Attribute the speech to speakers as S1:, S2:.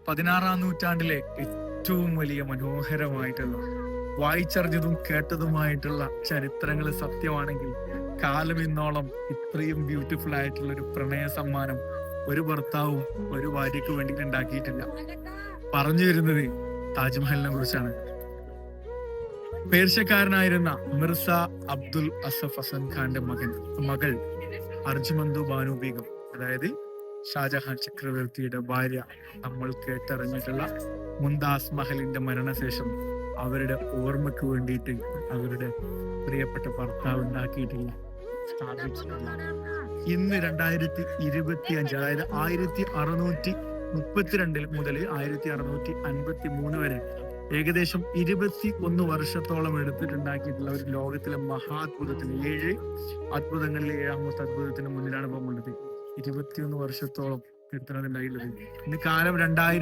S1: 16-ാം നൂറ്റാണ്ടിലെ ഏറ്റവും വലിയ മനോഹരമായിട്ടുള്ള വായിച്ചറിഞ്ഞതും കേട്ടതുമായിട്ടുള്ള ചരിത്രങ്ങൾ സത്യമാണെങ്കിൽ കാലം ഇന്നോളം ഇത്രയും ബ്യൂട്ടിഫുൾ ആയിട്ടുള്ള ഒരു പ്രണയ സമ്മാനം ഒരു ഭർത്താവും ഒരു ഭാര്യയ്ക്ക് വേണ്ടി ഉണ്ടാക്കിയിട്ടില്ല. പറഞ്ഞു വരുന്നത് താജ്മഹലിനെ കുറിച്ചാണ്. പേർഷ്യക്കാരനായിരുന്ന മിർസ അബ്ദുൽ അസഫ് ഹസൻ ഖാന്റെ മകൾ അർജുമന്ദു ബാനു ബീഗം, അതായത് ഷാജഹാൻ ചക്രവർത്തിയുടെ ഭാര്യ, നമ്മൾ കേട്ടറിഞ്ഞിട്ടുള്ള മുംതാസ് മഹലിന്റെ മരണശേഷം അവരുടെ ഓർമ്മയ്ക്ക് വേണ്ടിയിട്ട് അവരുടെ പ്രിയപ്പെട്ട ഭർത്താവ് ഉണ്ടാക്കിയിട്ടില്ല, സ്ഥാപിച്ചിട്ടില്ല. ഇന്ന് 2025, അതായത് 1632 മുതൽ 1653 വരെ ഏകദേശം 21 വർഷത്തോളം എടുത്തിട്ടുണ്ടാക്കിയിട്ടുള്ള ഒരു ലോകത്തിലെ മഹാത്ഭുതത്തിന്, 7 അത്ഭുതങ്ങളിൽ 7ാമത്തെ അത്ഭുതത്തിന് മുന്നിലാണ് പോകുന്നത്. 21 വർഷത്തോളം എടുത്തിട്ടുണ്ടായിട്ടുള്ളത്. ഇന്ന് കാലം 2000